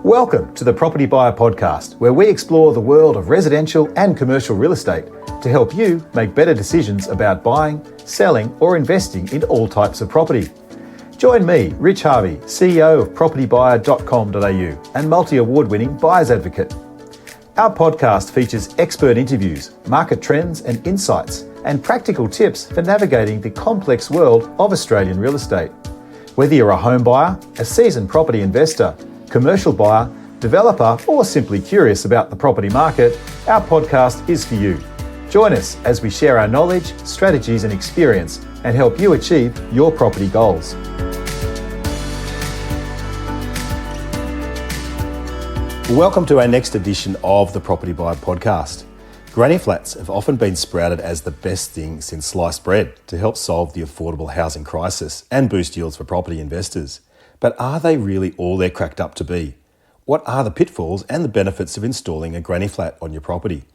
Welcome to the Propertybuyer Podcast, where we explore the world of residential and commercial real estate to help you make better decisions about buying, selling, or investing in all types of property. Join me, Rich Harvey, CEO of Propertybuyer.com.au and multi-award-winning buyer's advocate. Our podcast features expert interviews, market trends and insights, and practical tips for navigating the complex world of Australian real estate. Whether you're a home buyer, a seasoned property investor, commercial buyer, developer, or simply curious about the property market, our podcast is for you. Join us as we share our knowledge, strategies, and experience and help you achieve your property goals. Welcome to our next edition of the Propertybuyer Podcast. Granny flats have often been sprouted as the best thing since sliced bread to help solve the affordable housing crisis and boost yields for property investors. But are they really all they're cracked up to be? What are the pitfalls and the benefits of installing a granny flat on your property?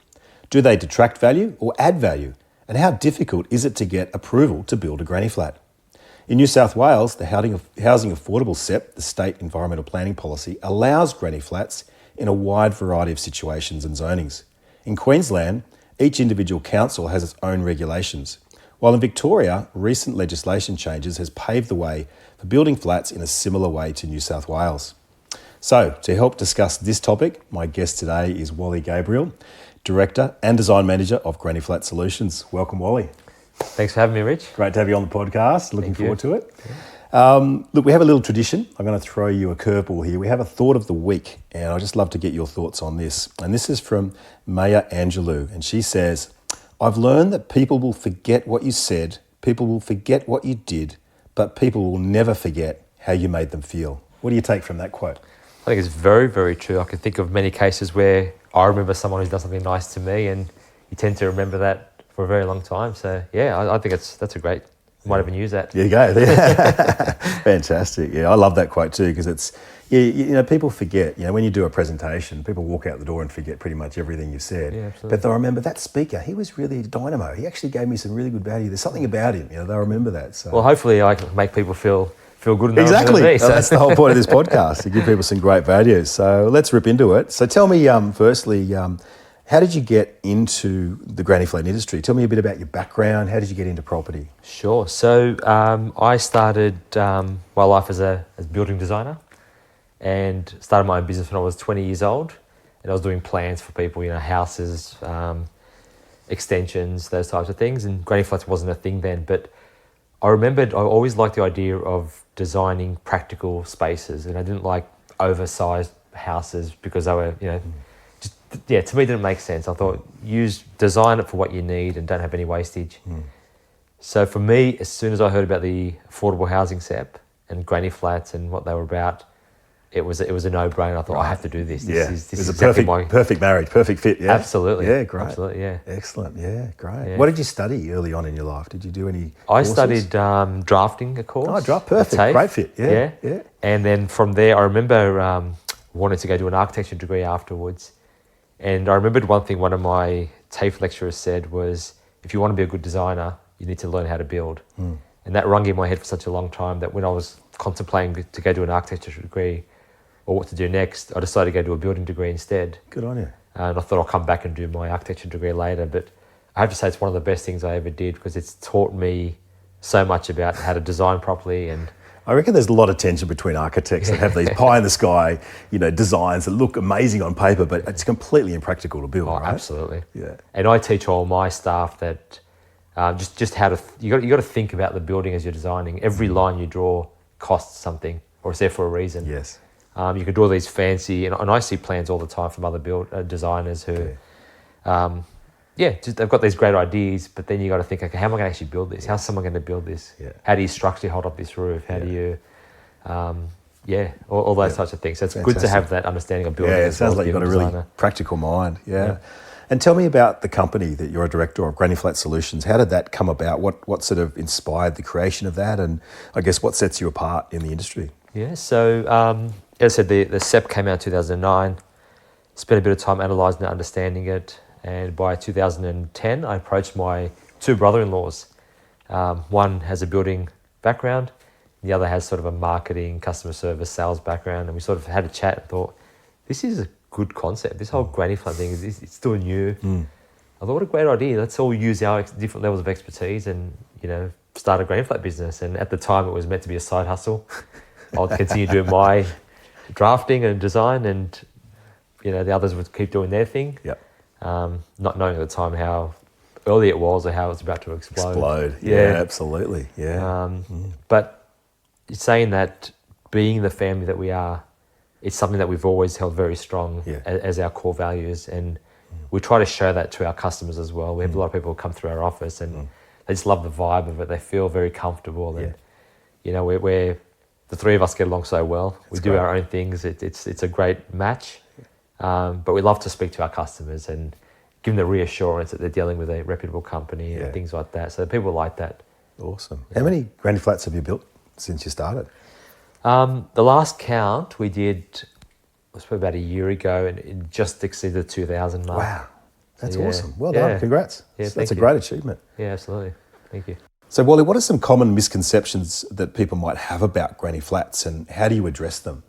Do they detract value or add value? And how difficult is it to get approval to build a granny flat? In New South Wales, the Housing Affordable SEP, the State Environmental Planning Policy, allows granny flats in a wide variety of situations and zonings. In Queensland, each individual council has its own regulations, while in Victoria, recent legislation changes has paved the way for building flats in a similar way to New South Wales. So, to help discuss this topic, my guest today is Wally Gebrael, Director and Design Manager of Granny Flat Solutions. Welcome, Wally. Thanks for having me, Rich. Great to have you on the podcast. Looking forward to it. Yeah. Look, we have a little tradition. I'm going to throw you a curveball here. We have a thought of the week, and I'd just love to get your thoughts on this. And this is from Maya Angelou, and she says, "I've learned that people will forget what you said, people will forget what you did, but people will never forget how you made them feel." What do you take from that quote? I think it's very, very true. I can think of many cases where I remember someone who's done something nice to me, and you tend to remember that for a very long time. So, yeah, I think that's a great... Might even use that. There you go. Fantastic. Yeah, I love that quote too, because it's, you know, people forget, you know, when you do a presentation, people walk out the door and forget pretty much everything you've said. Yeah, absolutely. But they'll remember that speaker, he was really a dynamo. He actually gave me some really good value. There's something about him, you know, they'll remember that. So. Well, hopefully I can make people feel good. Exactly. Me, so. That's the whole point of this podcast, to give people some great value. So let's rip into it. So tell me, firstly, how did you get into the granny flat industry? Tell me a bit about your background. How did you get into property? Sure. So I started my life as a building designer and started my own business when I was 20 years old. And I was doing plans for people, you know, houses, extensions, those types of things. And granny flats wasn't a thing then. But I remembered I always liked the idea of designing practical spaces. And I didn't like oversized houses because they were, you know... to me it didn't make sense. I thought, design it for what you need and don't have any wastage. So for me, as soon as I heard about the affordable housing SEP and granny flats and what they were about, it was a no-brainer. I thought, I have to do this. This is a exactly perfect marriage, perfect fit. Yeah, absolutely. Yeah, great. Absolutely, yeah. Excellent. Yeah, great. Yeah. What did you study early on in your life? Did you do any I courses? studied drafting a course. Oh, perfect. Great fit. Yeah. And then from there, I remember wanting to go do an architecture degree afterwards. And I remembered one thing one of my TAFE lecturers said was, if you want to be a good designer, you need to learn how to build. And that rung in my head for such a long time that when I was contemplating to go do an architecture degree or what to do next, I decided to go do a building degree instead. Good on you. And I thought I'll come back and do my architecture degree later. But I have to say it's one of the best things I ever did because it's taught me so much about how to design properly. And I reckon there's a lot of tension between architects that have these pie-in-the-sky, you know, designs that look amazing on paper, but it's completely impractical to build, right? Absolutely. Yeah. And I teach all my staff that just how to... You got to think about the building as you're designing. Every line you draw costs something, or it's there for a reason. Yes. You can draw these fancy... And I see plans all the time from other designers who... they've got these great ideas, but then you got to think, okay, how am I going to actually build this? How's someone going to build this? Yeah. How do you structurally hold up this roof? How do you, all those types of things. So it's good to have that understanding of building. Yeah, it sounds like you've got a really practical mind. Yeah. And tell me about the company that you're a director of, Granny Flat Solutions. How did that come about? What sort of inspired the creation of that? And I guess what sets you apart in the industry? Yeah, so as I said, the SEP came out in 2009. Spent a bit of time analysing it, understanding it. And by 2010, I approached my two brother-in-laws. One has a building background, the other has sort of a marketing, customer service, sales background. And we sort of had a chat and thought, this is a good concept. This whole granny flat thing it's still new. I thought, what a great idea. Let's all use our different levels of expertise and, start a granny flat business. And at the time, it was meant to be a side hustle. I'll continue doing my drafting and design, and, the others would keep doing their thing. Yep. Not knowing at the time how early it was or how it was about to explode. Yeah, absolutely. Yeah. But saying that, being the family that we are, it's something that we've always held very strong as our core values, and we try to show that to our customers as well. We have a lot of people come through our office and they just love the vibe of it. They feel very comfortable, and we're the three of us get along so well. We do our own things. It's a great match, but we love to speak to our customers and give them the reassurance that they're dealing with a reputable company and things like that. So people like that. Awesome. How many granny flats have you built since you started? The last count we did was probably about a year ago, and it just exceeded the 2,000 mark. Wow, that's awesome. Well done. Congrats. Yeah, that's a great achievement. Yeah, absolutely. Thank you. So, Wally, what are some common misconceptions that people might have about granny flats, and how do you address them?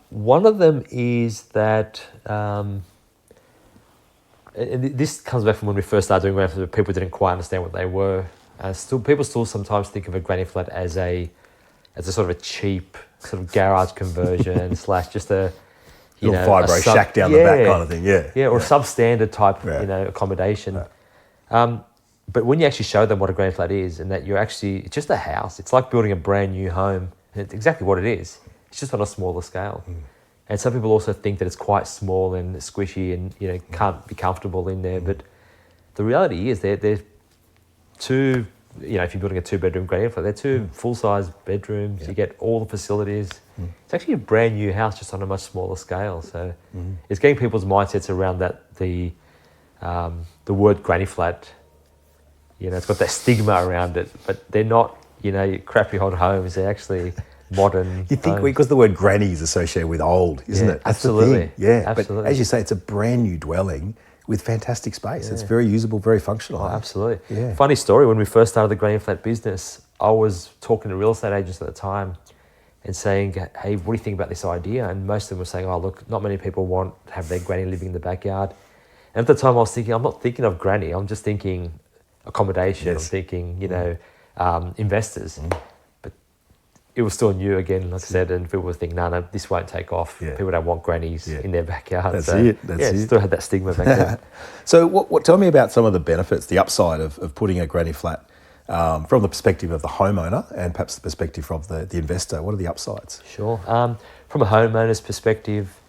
One of them is that, and this comes back from when we first started doing granny flats, people didn't quite understand what they were. People still sometimes think of a granny flat as a sort of a cheap sort of garage conversion / just a little vibro shack down the back kind of thing, or a substandard type accommodation. But when you actually show them what a granny flat is, and that it's just a house. It's like building a brand new home. And it's exactly what it is. It's just on a smaller scale. And some people also think that it's quite small and squishy and can't be comfortable in there. But the reality is they're two. If you're building a 2-bedroom granny flat, they're two full-size bedrooms. You get all the facilities. It's actually a brand new house, just on a much smaller scale. So it's getting people's mindsets around that. The word granny flat, it's got that stigma around it, but they're not, crappy old homes. They're actually modern. You think homes. because the word granny is associated with old, isn't it? That's absolutely. The thing. Yeah, absolutely. But as you say, it's a brand new dwelling with fantastic space. It's very usable, very functional. Oh, absolutely. Yeah. Funny story, when we first started the granny flat business, I was talking to real estate agents at the time and saying, hey, what do you think about this idea? And most of them were saying, oh, look, not many people have their granny living in the backyard. And at the time I was thinking, I'm not thinking of granny, I'm just thinking accommodation. I'm thinking, investors. But it was still new again, like I said, and people were thinking, no, this won't take off. People don't want grannies in their backyard. That's it. Still had that stigma back then. So tell me about some of the benefits, the upside of putting a granny flat from the perspective of the homeowner and perhaps the perspective of the investor. What are the upsides? Sure. From a homeowner's perspective,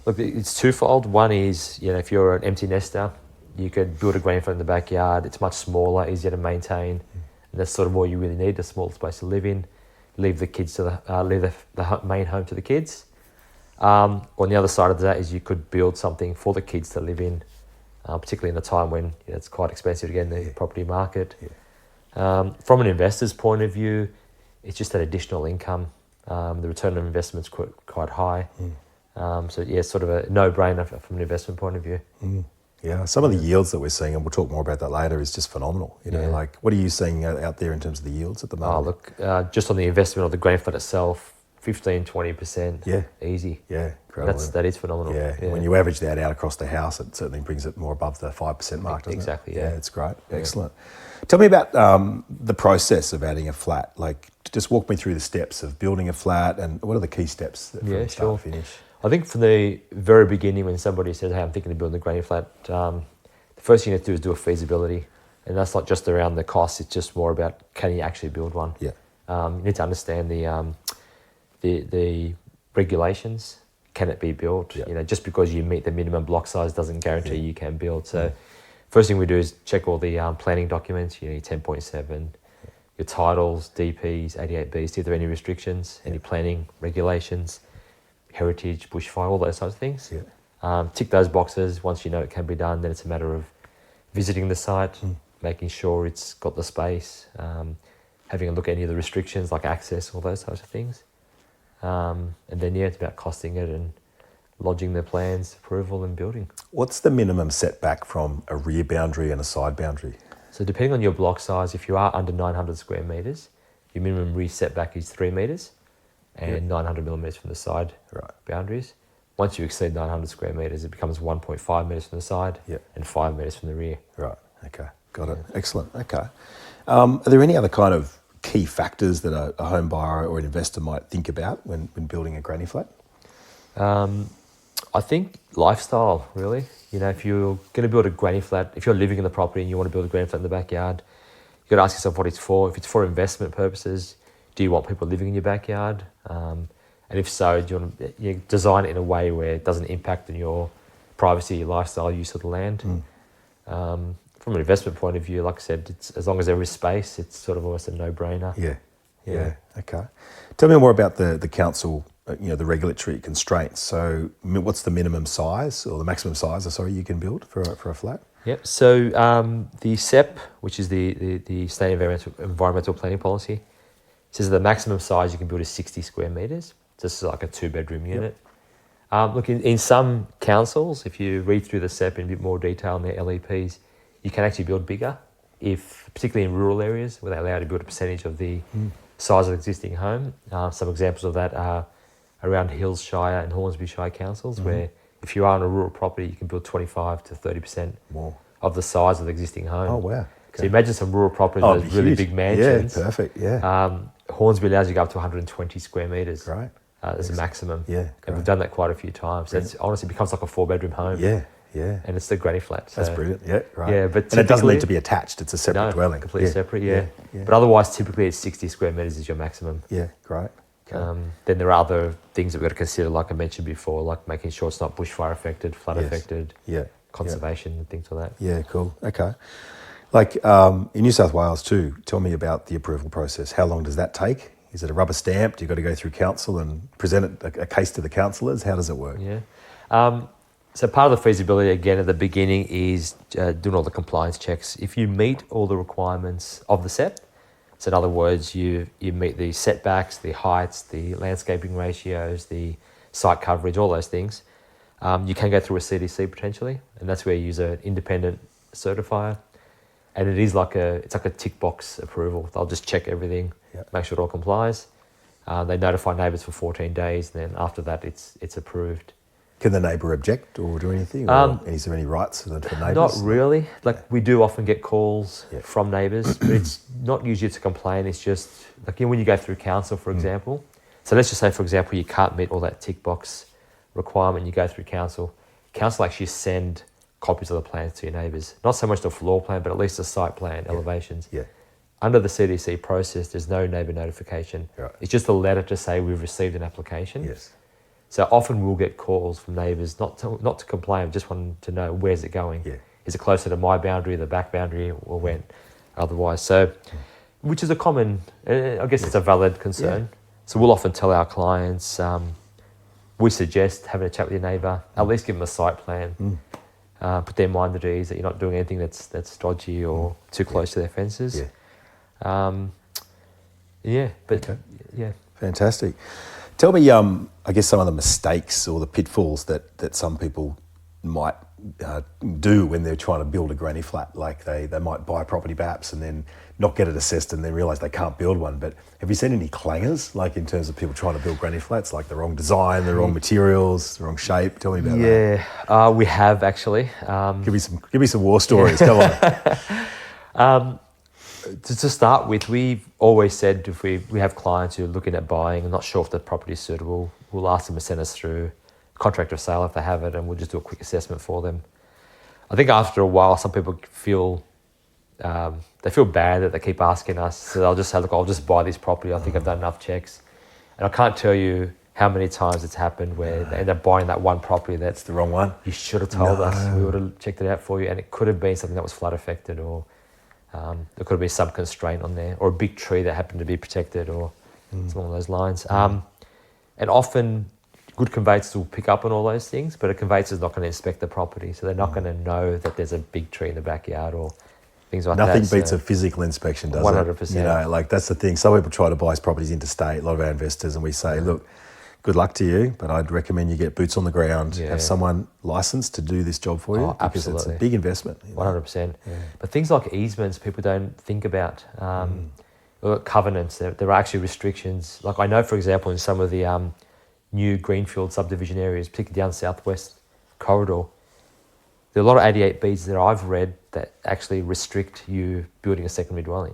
look, it's twofold. One is, if you're an empty nester, you could build a granny flat in the backyard. It's much smaller, easier to maintain. And that's sort of all you really need, a small space to live in. Leave the kids to leave the main home to the kids. On the other side of that is you could build something for the kids to live in, particularly in a time when it's quite expensive to get in the property market. From an investor's point of view, it's just that additional income. The return on investment's quite high. Sort of a no-brainer from an investment point of view. Yeah, some of the yields that we're seeing, and we'll talk more about that later, is just phenomenal. Like what are you seeing out there in terms of the yields at the moment? Just on the investment of the granny flat itself, 15-20%. Yeah, easy. Yeah, incredible. That is phenomenal. Yeah. When you average that out across the house, it certainly brings it more above the 5% mark, doesn't it? Exactly. Yeah, it's great. Excellent. Tell me about the process of adding a flat. Like, just walk me through the steps of building a flat, and what are the key steps from start to finish? I think from the very beginning, when somebody says, hey, I'm thinking of building a granny flat, the first thing you have to do is do a feasibility. And that's not just around the cost, it's just more about, can you actually build one? Yeah. You need to understand the regulations. Can it be built? Yeah. Just because you meet the minimum block size doesn't guarantee you can build. So first thing we do is check all the planning documents, your 10.7, your titles, DPs, 88Bs, see if there are any restrictions, any planning regulations, heritage, bushfire, all those types of things. Tick those boxes. Once you know it can be done, then it's a matter of visiting the site, making sure it's got the space, having a look at any of the restrictions like access, all those types of things. And then it's about costing it and lodging the plans, approval and building. What's the minimum setback from a rear boundary and a side boundary? So depending on your block size, if you are under 900 square metres, your minimum rear setback is 3 metres. and 900 millimetres from the side boundaries. Once you exceed 900 square metres, it becomes 1.5 metres from the side and 5 metres from the rear. Right, okay, got it. Excellent, okay. Are there any other kind of key factors that a home buyer or an investor might think about when building a granny flat? I think lifestyle, really. You know, if you're going to build a granny flat, if you're living in the property and you want to build a granny flat in the backyard, you've got to ask yourself what it's for. If it's for investment purposes, do you want people living in your backyard? And if so, do you want to design it in a way where it doesn't impact on your privacy, your lifestyle, use of the land? From an investment point of view, like I said, it's, as long as there is space, it's sort of almost a no-brainer. Yeah. Okay. Tell me more about the council, the regulatory constraints. So what's the minimum size or the maximum size, you can build for a flat? Yep. So the SEP, which is the State Environmental Planning Policy, says the maximum size you can build is 60 square metres. This is like a 2-bedroom unit. Look, in some councils, if you read through the SEP in a bit more detail in their LEPs, you can actually build bigger, particularly in rural areas where they allow you to build a percentage of the size of the existing home. Some examples of that are around Hills Shire and Hornsby Shire councils, where if you are on a rural property, you can build 25 to 30% more of the size of the existing home. Oh, wow. So imagine some rural properties with those really big mansions. Yeah, perfect, Hornsby allows you to go up to 120 square metres. Right. As a maximum. Yeah, and we've done that quite a few times. It honestly becomes like a 4-bedroom home. Yeah. And it's the granny flat. So. That's brilliant. Yeah, right. Yeah, but and it doesn't need to be attached. It's a separate dwelling. Completely separate. Yeah. But otherwise, typically, it's 60 square metres is your maximum. Yeah, great. Okay. Then there are other things that we've got to consider, like I mentioned before, like making sure it's not bushfire affected, flood affected, conservation and things like that. Yeah, cool. Okay. Like in New South Wales too, tell me about the approval process. How long does that take? Is it a rubber stamp? Do you got to go through council and present a case to the councillors? How does it work? Yeah. So part of the feasibility, again, at the beginning is doing all the compliance checks. If you meet all the requirements of the SEP, so in other words, you meet the setbacks, the heights, the landscaping ratios, the site coverage, all those things, you can go through a CDC potentially, and that's where you use an independent certifier. And it is it's like a tick box approval. They'll just check everything, make sure it all complies. They notify neighbours for 14 days, and then after that, it's approved. Can the neighbour object or do anything? Or is there any rights for neighbours? Not really. We do often get calls from neighbours, but it's not usually to complain. It's just when you go through council, for example. So let's just say, for example, you can't meet all that tick box requirement. You go through council. Council actually send copies of the plans to your neighbours. Not so much the floor plan, but at least the site plan, elevations. Yeah. Under the CDC process, there's no neighbour notification. Right. It's just a letter to say we've received an application. Yes. So often we'll get calls from neighbours, not to complain, just wanting to know where's it going. Yeah. Is it closer to my boundary, the back boundary, or when? Otherwise, so which is a common, I guess it's a valid concern. Yeah. So we'll often tell our clients, we suggest having a chat with your neighbour, at least give them a site plan. Put their mind at ease that you're not doing anything that's dodgy or too close to their fences. Fantastic. Tell me, I guess some of the mistakes or the pitfalls that some people might do when they're trying to build a granny flat. Like they might buy property perhaps and then not get it assessed and then realise they can't build one. But have you seen any clangers, like in terms of people trying to build granny flats, like the wrong design, the wrong materials, the wrong shape? Tell me about that. Yeah, we have actually. Give me some war stories. Come on. To start with, we've always said if we have clients who are looking at buying and not sure if the property is suitable, we'll ask them to send us through contract of sale if they have it, and we'll just do a quick assessment for them. I think after a while, some people feel bad that they keep asking us, so they'll just say, look, I'll just buy this property. I think I've done enough checks. And I can't tell you how many times it's happened where they end up buying that one property that's the wrong one. You should have told us. We would have checked it out for you, and it could have been something that was flood affected, or there could have been some constraint on there, or a big tree that happened to be protected, or something along those lines. And often good conveyancers will pick up on all those things, but a conveyancer is not going to inspect the property, so they're not going to know that there's a big tree in the backyard or things like Nothing that. Nothing beats a physical inspection, does 100%. it? You know, like that's the thing. Some people try to buy properties interstate, a lot of our investors, and we say, look, good luck to you, but I'd recommend you get boots on the ground, have someone licensed to do this job for you, because absolutely. It's a big investment. 100%. Yeah. But things like easements, people don't think about. covenants. There are actually restrictions. Like I know, for example, in some of the new greenfield subdivision areas, particularly down Southwest Corridor, there are a lot of 88Bs that I've read that actually restrict you building a secondary dwelling.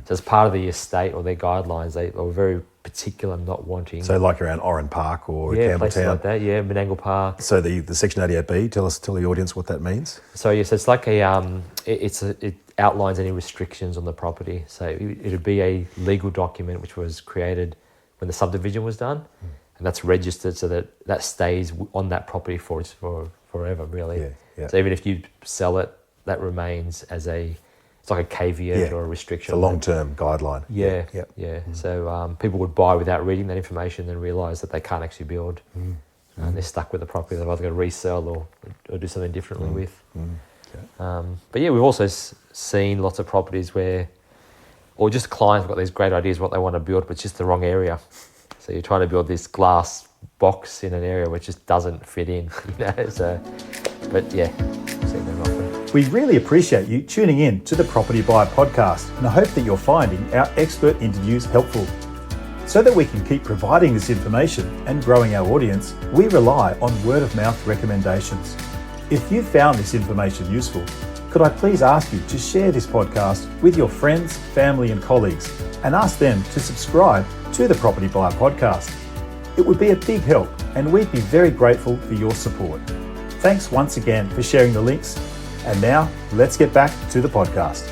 So as part of the estate or their guidelines, they are very particular not wanting. So like around Oran Park or places Campbelltown. like that, Menangle Park. So the Section 88B, tell the audience what that means. So yes, it's like it outlines any restrictions on the property. So it'd be a legal document which was created when the subdivision was done, and that's registered so that stays on that property for forever, really. Yeah. So even if you sell it, that remains as it's like a caveat or a restriction. It's a long-term guideline. Yeah. So people would buy without reading that information and realise that they can't actually build. And they're stuck with the property. They've either got to resell or do something differently with. Okay. But yeah, we've also seen lots of properties where, or just clients have got these great ideas what they want to build, but it's just the wrong area. So you're trying to build this glass box in an area which just doesn't fit in, So, but yeah, I've seen them often. We really appreciate you tuning in to the Propertybuyer Podcast, and I hope that you're finding our expert interviews helpful. So that we can keep providing this information and growing our audience, we rely on word-of-mouth recommendations. If you found this information useful, could I please ask you to share this podcast with your friends, family and colleagues, and ask them to subscribe to the Propertybuyer Podcast. It would be a big help, and we'd be very grateful for your support. Thanks once again for sharing the links. And now, let's get back to the podcast.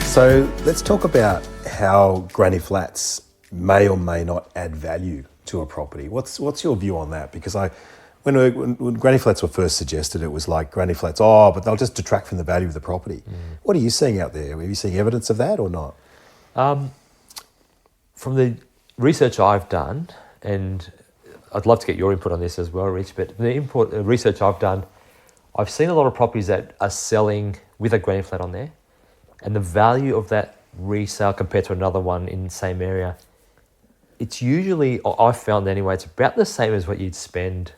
So let's talk about how granny flats may or may not add value to a property. What's your view on that? Because when granny flats were first suggested, it was like granny flats, but they'll just detract from the value of the property. What are you seeing out there? Are you seeing evidence of that or not? From the research I've done, and I'd love to get your input on this as well, Rich, but the research I've done, I've seen a lot of properties that are selling with a granny flat on there, and the value of that resale compared to another one in the same area, it's usually, or I've found anyway, it's about the same as what you'd spend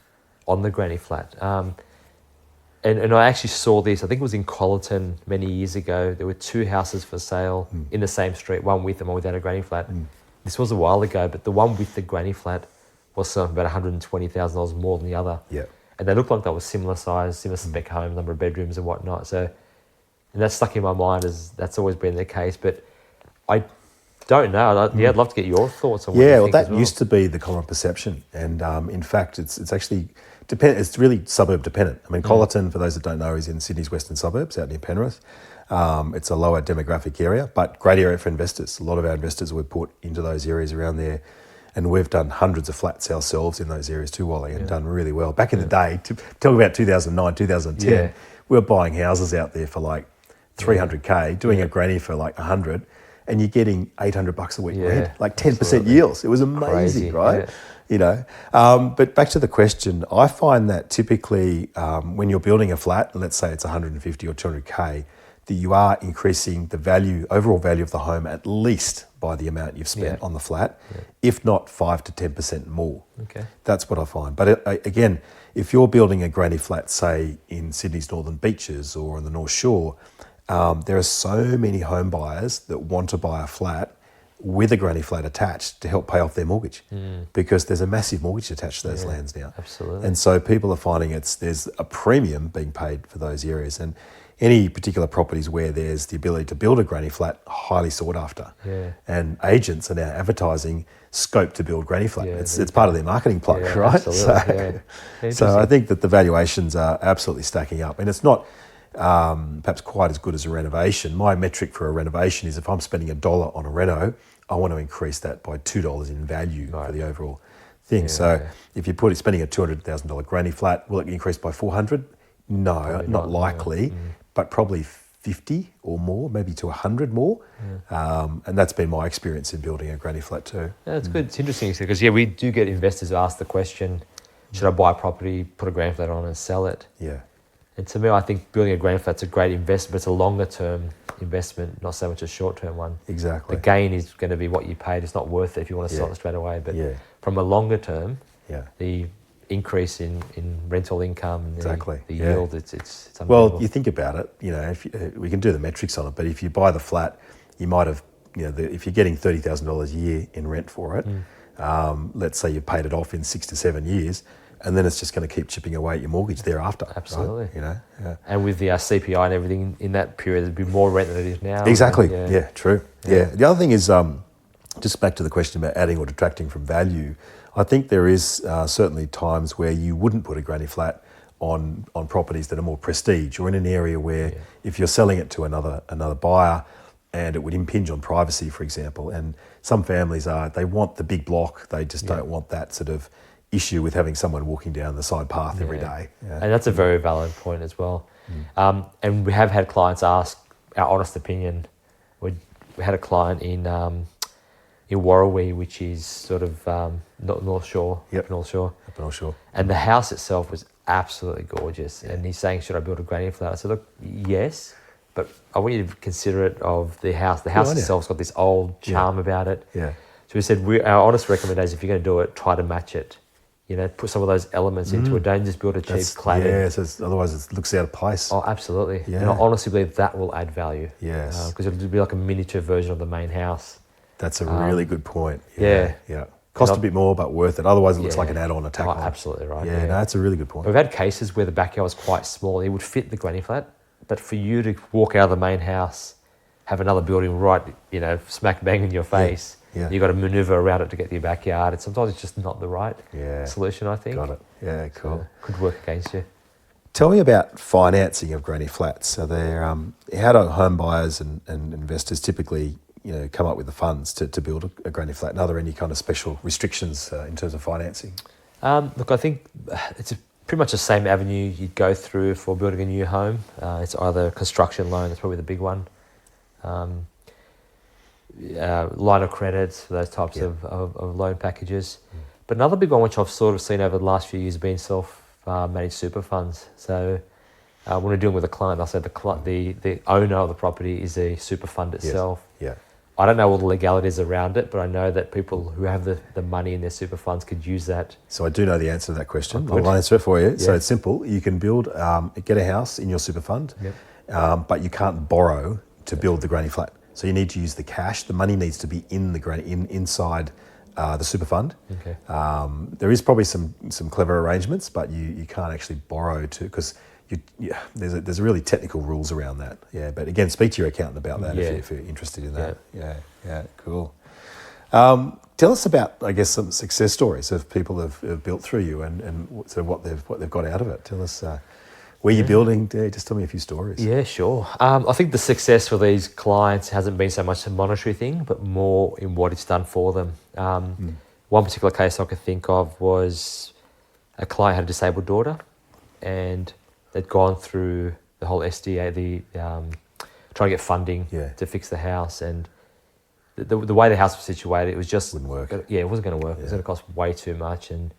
on the granny flat. And I actually saw this, I think it was in Collerton many years ago. There were two houses for sale in the same street, one with and one without a granny flat. This was a while ago, but the one with the granny flat was selling for about $120,000 more than the other. Yeah. And they looked like they were similar size, similar spec homes, number of bedrooms and whatnot. So, and that's stuck in my mind as that's always been the case. But I don't know. I'd love to get your thoughts on what you think as well. Used to be the common perception. And in fact, it's actually, it's really suburb dependent. I mean, Collerton, for those that don't know, is in Sydney's western suburbs, out near Penrith. It's a lower demographic area, but great area for investors. A lot of our investors were put into those areas around there. And we've done hundreds of flats ourselves in those areas too, Wally, and done really well. Back in the day, talk about 2009, 2010, we were buying houses out there for like $300K, doing a granny for like 100, and you're getting $800 a week rent, like 10% yields. It was amazing, right? But back to the question, I find that typically when you're building a flat, let's say it's 150 or 200K, that you are increasing the overall value of the home at least by the amount you've spent on the flat, if not 5 to 10% more. Okay. That's what I find. But again, if you're building a granny flat, say in Sydney's Northern Beaches or on the North Shore, there are so many home buyers that want to buy a flat with a granny flat attached to help pay off their mortgage, because there's a massive mortgage attached to those lands now. Absolutely. And so people are finding there's a premium being paid for those areas. And any particular properties where there's the ability to build a granny flat, highly sought after. Yeah. And agents are now advertising scope to build granny flat. It's part of their marketing plug, right? Absolutely. So I think that the valuations are absolutely stacking up. And it's not perhaps quite as good as a renovation. My metric for a renovation is if I'm spending $1 on a reno, I want to increase that by $2 in value for the overall thing. If you're spending a $200,000 granny flat, will it increase by $400,000? No, probably not likely, but probably 50 or more, maybe to 100 more. And that's been my experience in building a granny flat too. Yeah, it's good. It's interesting because we do get investors ask the question, should I buy a property, put a granny flat on and sell it? Yeah. And to me, I think building a granny flat's a great investment, but it's a longer term investment, not so much a short term one. Exactly. The gain is going to be what you paid. It's not worth it if you want to sell it straight away. But from a longer term, increase in rental income and Exactly. the Yeah. yield. It's unbelievable. Well, you think about it, if we can do the metrics on it, but if you buy the flat, you might have, if you're getting $30,000 a year in rent for it, let's say you paid it off in 6 to 7 years, and then it's just going to keep chipping away at your mortgage thereafter. Absolutely. Right? Yeah. And with the CPI and everything in that period, there'd be more rent than it is now. Exactly. Yeah. Yeah, true. Yeah. The other thing is, just back to the question about adding or detracting from value, I think there is certainly times where you wouldn't put a granny flat on properties that are more prestige, or in an area where if you're selling it to another buyer and it would impinge on privacy, for example, and some families they want the big block, they just don't want that sort of issue with having someone walking down the side path every day. Yeah. And that's a very valid point as well. And we have had clients ask our honest opinion. We had a client in Warrawee, which is sort of North Shore, Yep. North Shore. Up North Shore. And the house itself was absolutely gorgeous. And he's saying, should I build a granny flat? I said, look, yes, but I want you to consider it of the house. The house itself's got this old charm about it. Yeah. So we said, our honest recommendation, if you're going to do it, try to match it. Put some of those elements into it. Don't just build a cheap cladding. Yeah, so otherwise it looks out of place. Oh, absolutely. Yeah. And I honestly believe that will add value. Yes. Because it'll be like a miniature version of the main house. That's a really good point. Yeah. Cost a bit more, but worth it. Otherwise, it looks like an add-on, a tack-on. Absolutely right. Yeah, no, that's a really good point. We've had cases where the backyard was quite small. It would fit the granny flat, but for you to walk out of the main house, have another building right, smack bang in your face, you've got to manoeuvre around it to get to your backyard. And sometimes it's just not the right solution, I think. Got it. Yeah, cool. So could work against you. Tell me about financing of granny flats. So they're how do home buyers and investors typically come up with the funds to build a granny flat? And are there any kind of special restrictions in terms of financing? Look, I think it's pretty much the same avenue you'd go through for building a new home. It's either a construction loan, that's probably the big one, line of credits, those types of loan packages. But another big one, which I've sort of seen over the last few years, has been self-managed super funds. So when we're dealing with a client, they'll say the owner of the property is a super fund itself. Yeah. I don't know all the legalities around it, but I know that people who have the money in their super funds could use that. So I do know the answer to that question. Oh, I'll answer it for you. Yeah. So it's simple. You can get a house in your super fund, but you can't borrow to build the granny flat. So you need to use the cash. The money needs to be in the inside the super fund. Okay. There is probably some clever arrangements, but you can't actually borrow because there's really technical rules around that. Yeah, but again, speak to your accountant about that if you're interested in that. Yeah, cool. Tell us about, I guess, some success stories of people have built through you and so what they've got out of it. Tell us where you're building. Just tell me a few stories. Yeah, sure. I think the success for these clients hasn't been so much a monetary thing, but more in what it's done for them. One particular case I could think of was a client had a disabled daughter, and they'd gone through the whole SDA, trying to get funding to fix the house, and the way the house was situated, it was just wouldn't work. Yeah, it wasn't going to work. It was going to cost way too much, and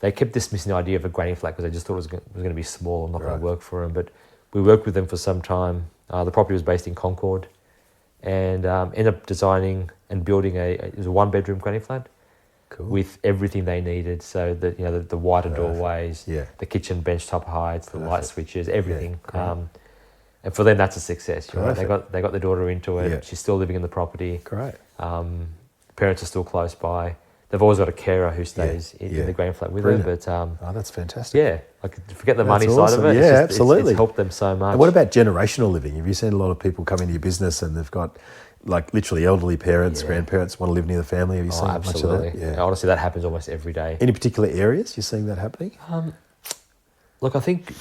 they kept dismissing the idea of a granny flat because they just thought it was going to be small and not going to work for them. But we worked with them for some time. The property was based in Concord, and ended up designing and building it was a 1-bedroom granny flat. Cool. With everything they needed, so that the wider doorways, the kitchen bench top heights, the light switches, everything. And for them, that's a success. Right? They got the daughter into it. She's still living in the property. Great. Parents are still close by. They've always got a carer who stays in the granny flat with them. But that's fantastic. Yeah, forget the money side of it. Yeah, absolutely. It's helped them so much. And what about generational living? Have you seen a lot of people come into your business and they've got literally elderly parents, grandparents want to live near the family? Have you seen much of that? Yeah. Honestly, that happens almost every day. Any particular areas you're seeing that happening? Look, I think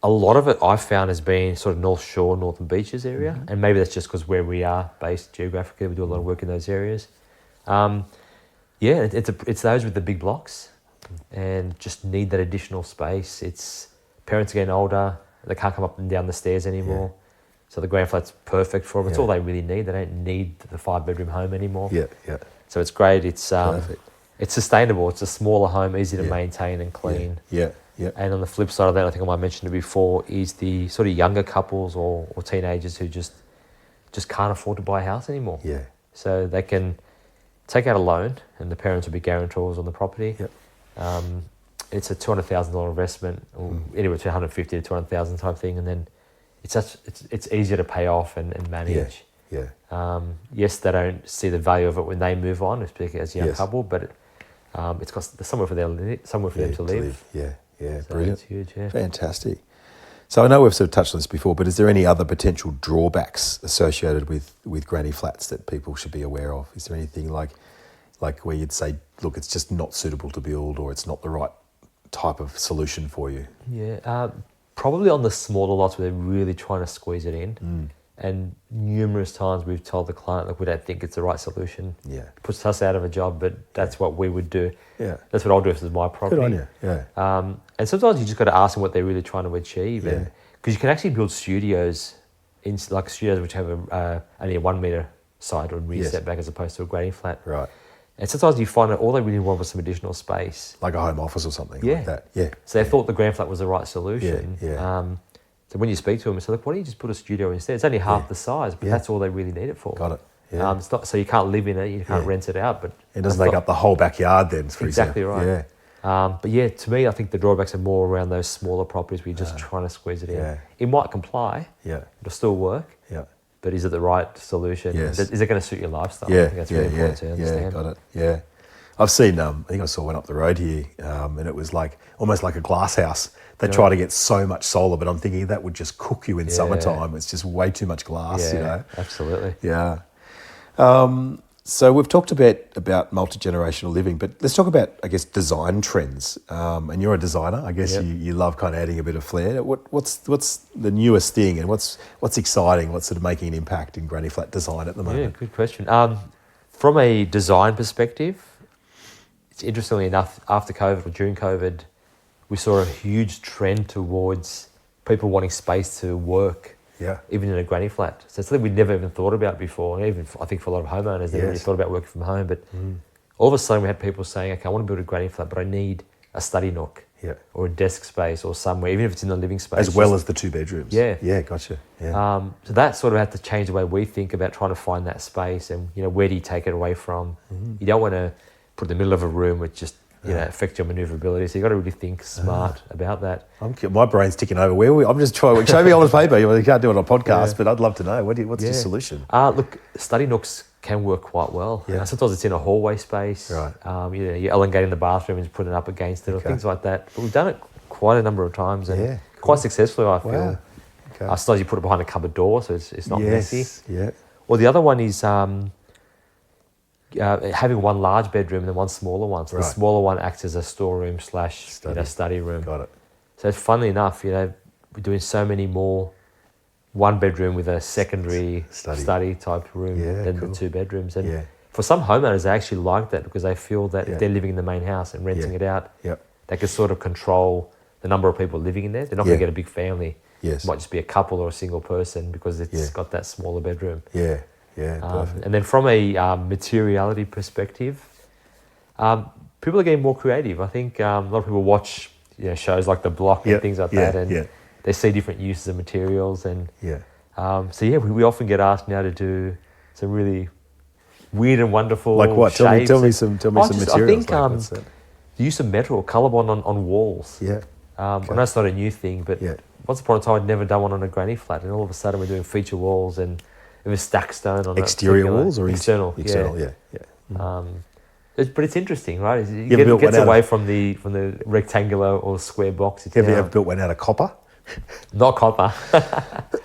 a lot of it I've found has been sort of North Shore, Northern Beaches area, and maybe that's just because where we are based geographically, we do a lot of work in those areas. It's those with the big blocks and just need that additional space. It's parents are getting older, they can't come up and down the stairs anymore. So the grand flat's perfect for them. It's all they really need. They don't need the 5-bedroom home anymore. So it's great. It's it's sustainable. It's a smaller home, easy to maintain and clean. And on the flip side of that, I think I might have mentioned it before, is the sort of younger couples or teenagers who just can't afford to buy a house anymore. So they can take out a loan, and the parents will be guarantors on the property. it's a $200,000 investment, or anywhere between 150 to 200,000 type thing, and then it's easier to pay off and manage. Yeah. Yes, they don't see the value of it when they move on, especially as a young couple, but it's got somewhere for them to live. Yeah. So Brilliant. it's huge. Yeah. Fantastic. So I know we've sort of touched on this before, but is there any other potential drawbacks associated with granny flats that people should be aware of? Is there anything like where you'd say, look, it's just not suitable to build, or it's not the right type of solution for you? Yeah, probably on the smaller lots where they're really trying to squeeze it in. And numerous times we've told the client, look, we don't think it's the right solution. Yeah. It puts us out of a job, but that's what we would do. Yeah. That's what I'll do if it's my property. Good on you. Yeah. And sometimes you just got to ask them what they're really trying to achieve. Yeah. Because you can actually build studios, like studios which have only a 1 metre side or rear setback as opposed to a granny flat. Right. And sometimes you find that all they really want was some additional space. Like a home office or something like that. Yeah. So they thought the granny flat was the right solution. Yeah. So when you speak to them, it's like, why don't you just put a studio instead? It's only half the size, but that's all they really need it for. Got it. Yeah. It's not, so you can't live in it, you can't rent it out. But it doesn't take up the whole backyard then, for exactly example. right. Yeah. But yeah, to me, I think the drawbacks are more around those smaller properties where you're just trying to squeeze it in. Yeah. It might comply. Yeah. It'll still work. Yeah. But is it the right solution? Yes. Is it going to suit your lifestyle? Yeah. I think that's really important to understand. Yeah, got it. Yeah. I've seen, I think I saw one up the road here, and it was like almost like a glass house. They try to get so much solar, but I'm thinking that would just cook you in summertime. It's just way too much glass, you know. Absolutely. Yeah. So we've talked a bit about multi-generational living, but let's talk about, I guess, design trends. And you're a designer. I guess you love kind of adding a bit of flair. What's the newest thing, and what's exciting? What's sort of making an impact in granny flat design at the moment? Yeah, good question. From a design perspective, it's interestingly enough, after COVID or during COVID, we saw a huge trend towards people wanting space to work, even in a granny flat. So it's something we'd never even thought about before. And even I think for a lot of homeowners, they really thought about working from home. But all of a sudden we had people saying, okay, I want to build a granny flat, but I need a study nook or a desk space or somewhere, even if it's in the living space. As well as the 2 bedrooms. Yeah. Yeah, gotcha. Yeah. So that sort of had to change the way we think about trying to find that space and, where do you take it away from? You don't want to put it in the middle of a room which just affect your manoeuvrability. So you've got to really think smart about that. My brain's ticking over. I'm just trying. Show me on the paper. You can't do it on a podcast, but I'd love to know. What's the solution? Look, study nooks can work quite well. Yeah. Sometimes it's in a hallway space. Right. You're elongating the bathroom and putting it up against it or things like that. But we've done it quite a number of times and quite successfully, I feel. Wow. Okay. Sometimes you put it behind a cupboard door so it's not messy. Yeah. Or the other one is having one large bedroom and then one smaller one. So the smaller one acts as a storeroom / study room. Got it. So funnily enough, we're doing so many more 1 bedroom with a secondary study type room than the 2 bedrooms. And for some homeowners, they actually like that because they feel that if they're living in the main house and renting it out, they can sort of control the number of people living in there. They're not going to get a big family. Yes. It might just be a couple or a single person because it's got that smaller bedroom. Yeah. Yeah, perfect. And then from a materiality perspective, people are getting more creative. I think a lot of people watch shows like The Block and things like that, and they see different uses of materials. And we often get asked now to do some really weird and wonderful like what? shapes. Tell me some materials. I think like the use of metal, colour bond on walls. Yeah. I know it's not a new thing, but once upon a time I'd never done one on a granny flat, and all of a sudden we're doing feature walls and it was stack stone on exterior walls or external. External, yeah. But it's interesting, right? It gets away from the rectangular or square box. Have you ever built one out of copper? Not copper.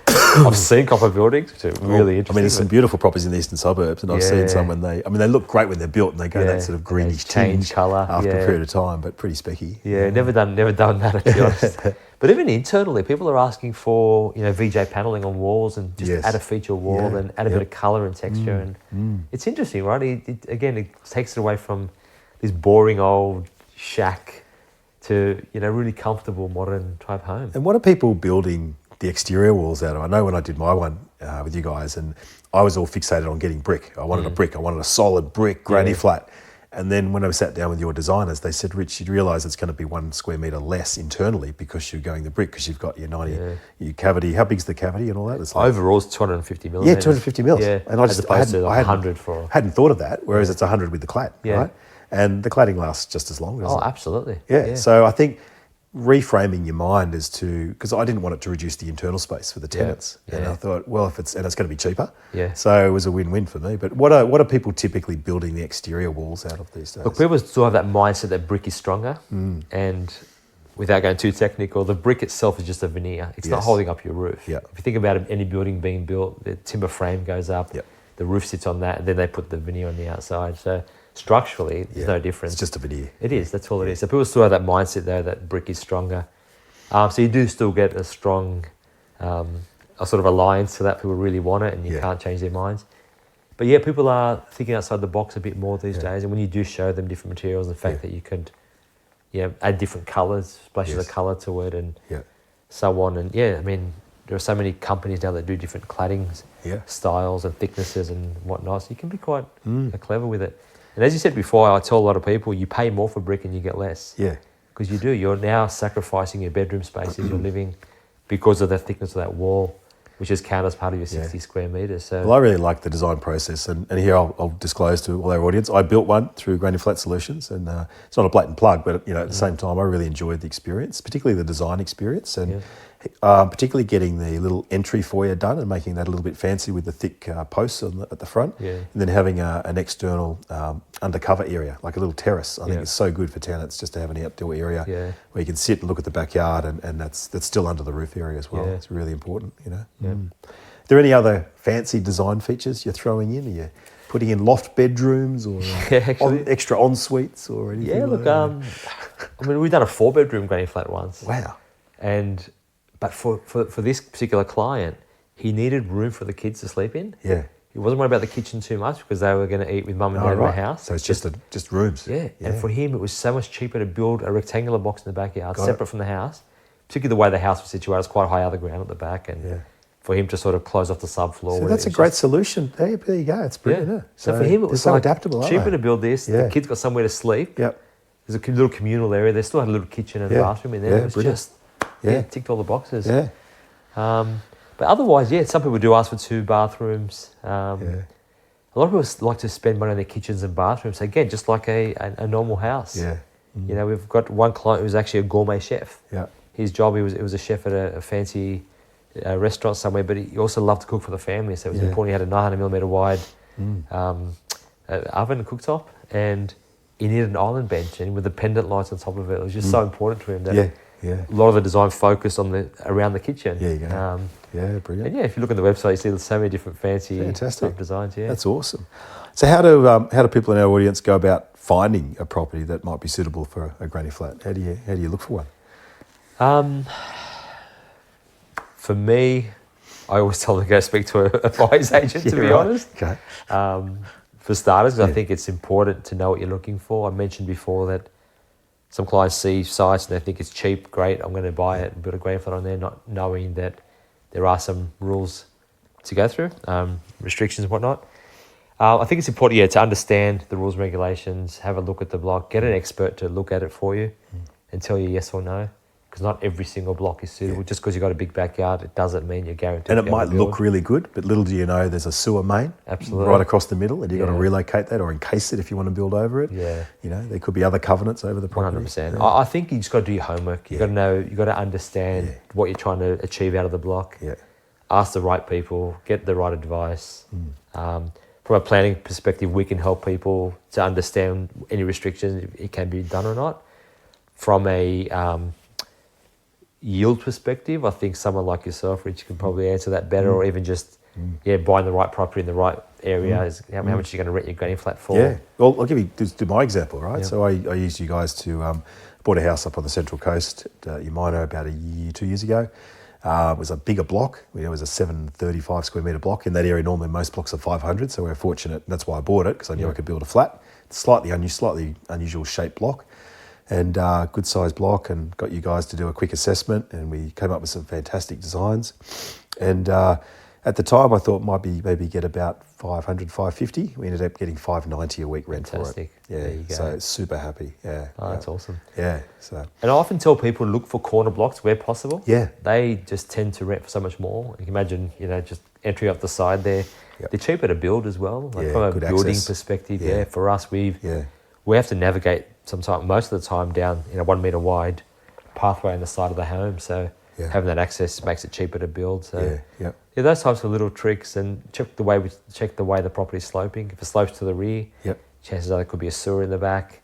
I've seen copper buildings, which are really interesting. I mean, there's some beautiful properties in the eastern suburbs, and I've seen some when they look great when they're built, and they go that sort of greenish tinge colour after a period of time, but pretty specky. Yeah, never done that, to be honest. But even internally, people are asking for VJ paneling on walls and just add a feature wall and add a bit of colour and texture, and it's interesting, right? It takes it away from this boring old shack to really comfortable modern type home. And what are people building the exterior walls out of? I know when I did my one with you guys, and I was all fixated on getting brick. I wanted a brick. I wanted a solid brick granny flat. And then when I sat down with your designers, they said, Rich, you'd realise it's going to be 1 square metre less internally because you're going the brick, because you've got your 90, your cavity. How big's the cavity and all that? It's overall, it's 250 millimetres. Yeah, 250 mils. Yeah, and I as opposed to 100 for... hadn't thought of that, whereas it's 100 with the clad, right? and the cladding lasts just as long, doesn't it? Absolutely. Yeah. So I think reframing your mind as to, because I didn't want it to reduce the internal space for the tenants, and I thought, well, if it's going to be cheaper, so it was a win-win for me. But what are people typically building the exterior walls out of these days? Look, people still have that mindset that brick is stronger, and without going too technical, the brick itself is just a veneer. It's not holding up your roof. Yeah. If you think about any building being built, the timber frame goes up, the roof sits on that, and then they put the veneer on the outside. So structurally, there's no difference. It's just a veneer. It is. That's all it is. So people still have that mindset though that brick is stronger. So you do still get a strong, a sort of alliance to that. People really want it, and you can't change their minds. But yeah, people are thinking outside the box a bit more these days. And when you do show them different materials, the fact that you could, add different colours, splashes of colour to it, and so on. And I mean, there are so many companies now that do different claddings, styles and thicknesses and whatnot. So you can be quite clever with it. And as you said before, I tell a lot of people, you pay more for brick and you get less. Yeah. Because you do. You're now sacrificing your bedroom spaces, you're living, because of the thickness of that wall, which is counted as part of your 60 square metres. So, well, I really like the design process, and here I'll disclose to all our audience, I built one through Granny Flat Solutions, and it's not a blatant plug, but at the same time, I really enjoyed the experience, particularly the design experience, and particularly getting the little entry foyer done and making that a little bit fancy with the thick posts at the front, and then having an external undercover area, like a little terrace. I think it's so good for tenants just to have an outdoor area where you can sit and look at the backyard, and that's still under the roof area as well. It's really important, Are there any other fancy design features you're throwing in? Are you putting in loft bedrooms or extra en suites or anything? Yeah, look, I mean, we've done a 4-bedroom granny flat once. Wow. But for this particular client, he needed room for the kids to sleep in. Yeah. He wasn't worried about the kitchen too much because they were going to eat with mum and dad in the house. So it's just rooms. Yeah. And for him, it was so much cheaper to build a rectangular box in the backyard, separate from the house. Particularly the way the house was situated, it's quite high out of the ground at the back, and for him to sort of close off the subfloor. So that's a great solution. There you go. It's brilliant. Yeah. So for him, it was so adaptable. Cheaper to build this. The kids got somewhere to sleep. Yep. There's a little communal area. They still had a little kitchen and bathroom in there. It was just ticked all the boxes. Yeah. But otherwise, some people do ask for 2 bathrooms. A lot of people like to spend money on their kitchens and bathrooms. So again, just like a normal house. Yeah. We've got one client who's actually a gourmet chef. Yeah. His job, he was a chef at a fancy restaurant somewhere, but he also loved to cook for the family. So it was important. He had a 900mm wide oven cooktop, and he needed an island bench, and with the pendant lights on top of it. It was just so important to him that a lot of the design focused on around the kitchen. Yeah, you go. Brilliant. And if you look on the website, you see there's so many different fancy designs. Yeah, that's awesome. So how do people in our audience go about finding a property that might be suitable for a granny flat? How do you look for one? For me, I always tell them to go speak to a buyer's agent. To be honest, okay. For starters, I think it's important to know what you're looking for. I mentioned before that some clients see sites and they think it's cheap, great, I'm going to buy it and build a granny flat on there, not knowing that there are some rules to go through, restrictions and whatnot. I think it's important, to understand the rules and regulations, have a look at the block, get an expert to look at it for you and tell you yes or no, because not every single block is suitable. Just because you've got a big backyard, it doesn't mean you're guaranteed and it might look really good, but little do you know there's a sewer main right across the middle, and you've got to relocate that or encase it if you want to build over it. Yeah. There could be other covenants over the property. 100%. Yeah. I think you just got to do your homework. You've got to know, you've got to understand what you're trying to achieve out of the block. Yeah. Ask the right people, get the right advice. From a planning perspective, we can help people to understand any restrictions, if it can be done or not. From a yield perspective, I think someone like yourself, Rich, can probably answer that better, or even just buying the right property in the right area is how much you're going to rent your granny flat for. Yeah, well, I'll give you do my example, right? Yeah. So I used you guys to bought a house up on the Central Coast at Umino about 2 years ago. It was a bigger block. It was a 735 square metre block. In that area, normally most blocks are 500, so we're fortunate. That's why I bought it, because I knew I could build a flat. It's slightly unusual shaped block, and good sized block, and got you guys to do a quick assessment, and we came up with some fantastic designs. And at the time, I thought maybe get about 500, 550. We ended up getting $590 a week rent for it. Yeah, so super happy. Yeah, that's awesome. Yeah, so. And I often tell people look for corner blocks where possible. Yeah, they just tend to rent for so much more. You can imagine, just entry up the side there. Yep. They're cheaper to build as well. Like from a building perspective. Yeah, for us, we've we have to navigate most of the time down in a 1 metre wide pathway on the side of the home. So having that access makes it cheaper to build. So those types of little tricks, and check the way the property's sloping. If it slopes to the rear, chances are there could be a sewer in the back.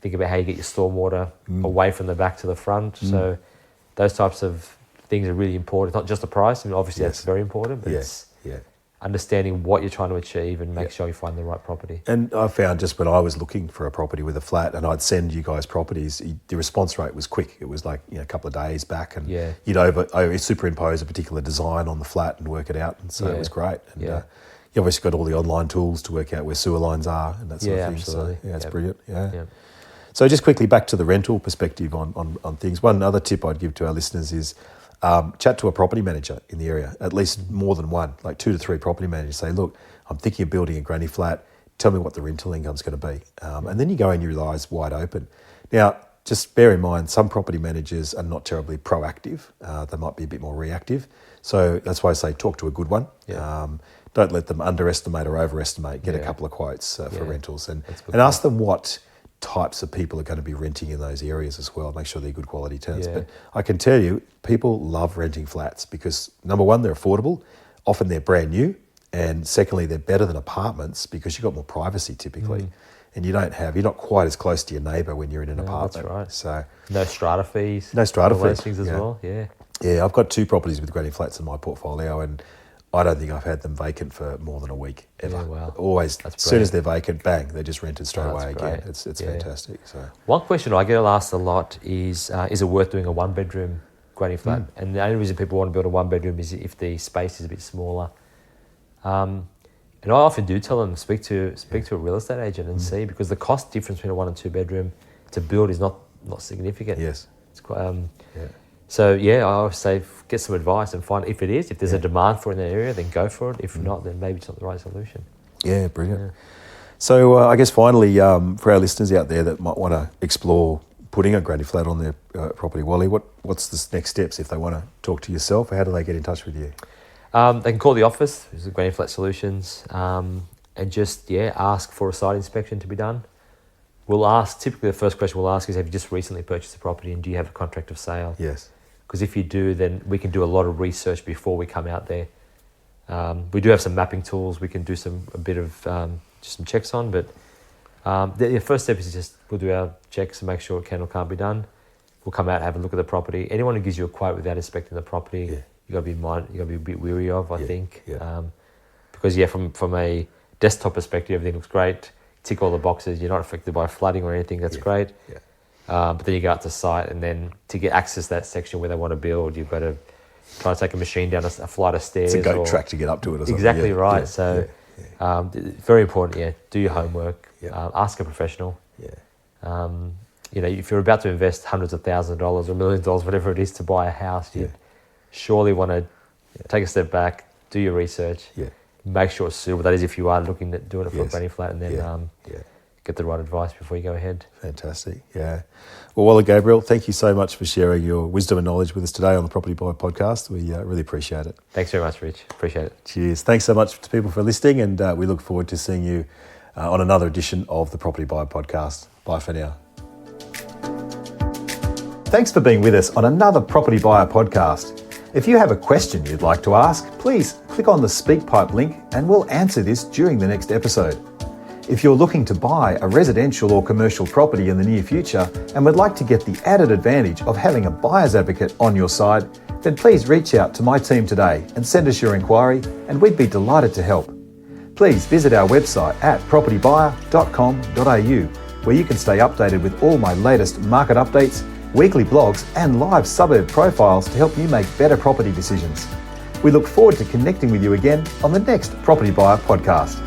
Think about how you get your stormwater away from the back to the front. So those types of things are really important. It's not just the price. I mean, obviously that's very important, but it's understanding what you're trying to achieve and make sure you find the right property. And I found just when I was looking for a property with a flat and I'd send you guys properties, the response rate was quick. It was like a couple of days back, and you'd over superimpose a particular design on the flat and work it out. And so it was great. And you obviously got all the online tools to work out where sewer lines are and that sort of thing. Absolutely. So it's brilliant. So just quickly back to the rental perspective on things. One other tip I'd give to our listeners is chat to a property manager in the area, at least more than one, like 2 to 3 property managers. Say, look, I'm thinking of building a granny flat. Tell me what the rental income's going to be. And then you go in your eyes wide open. Now, just bear in mind, some property managers are not terribly proactive. They might be a bit more reactive. So that's why I say talk to a good one. Don't let them underestimate or overestimate. Get a couple of quotes for rentals and ask them what types of people are going to be renting in those areas as well. Make sure they're good quality tenants. But I can tell you, people love renting flats because, number one, they're affordable. Often they're brand new. And secondly, they're better than apartments because you've got more privacy typically. And you're not quite as close to your neighbour when you're in an apartment. That's right. So no strata fees. No strata fees. Those things as well, Yeah, I've got 2 properties with granny flats in my portfolio, and I don't think I've had them vacant for more than a week ever. Yeah, wow. Always, as soon as they're vacant, bang, they're just rented straight away again. It's fantastic. So one question I get asked a lot is it worth doing a 1-bedroom granny flat? And the only reason people want to build a 1-bedroom is if the space is a bit smaller. And I often do tell them speak to a real estate agent and see, because the cost difference between a 1 and 2-bedroom to build is not significant. Yes, it's quite. So I always say get some advice and find if there's a demand for it in that area, then go for it. If not, then maybe it's not the right solution. Yeah, brilliant. So I guess finally, for our listeners out there that might want to explore putting a granny flat on their property, Wally, what's the next steps if they want to talk to yourself? Or how do they get in touch with you? They can call the office, which is Granny Flat Solutions, and just ask for a site inspection to be done. Typically the first question we'll ask is, have you just recently purchased a property and do you have a contract of sale? Yes. Because if you do, then we can do a lot of research before we come out there. We do have some mapping tools we can do a bit of some checks on, but the first step is just we'll do our checks and make sure it can or can't be done. We'll come out and have a look at the property. Anyone who gives you a quote without inspecting the property, you got to be a bit weary of, I think. Because from a desktop perspective, everything looks great. Tick all the boxes. You're not affected by flooding or anything. That's great. But then you go out to site, and then to get access to that section where they want to build, you've got to try to take a machine down a flight of stairs. It's a goat track to get up to it or something. Exactly right. So very important, do your homework. Ask a professional. If you're about to invest hundreds of thousands of dollars or millions of dollars, whatever it is, to buy a house, you surely want to take a step back, do your research, make sure it's suitable. That is, if you are looking at doing it for a granny flat, and then get the right advice before you go ahead. Fantastic. Well, Wally Gebrael, thank you so much for sharing your wisdom and knowledge with us today on the Propertybuyer Podcast. We really appreciate it. Thanks very much, Rich. Appreciate it. Cheers. Thanks so much to people for listening, and we look forward to seeing you on another edition of the Propertybuyer Podcast. Bye for now. Thanks for being with us on another Propertybuyer Podcast. If you have a question you'd like to ask, please click on the SpeakPipe link and we'll answer this during the next episode. If you're looking to buy a residential or commercial property in the near future and would like to get the added advantage of having a buyer's advocate on your side, then please reach out to my team today and send us your inquiry, and we'd be delighted to help. Please visit our website at propertybuyer.com.au, where you can stay updated with all my latest market updates, weekly blogs and live suburb profiles to help you make better property decisions. We look forward to connecting with you again on the next Propertybuyer Podcast.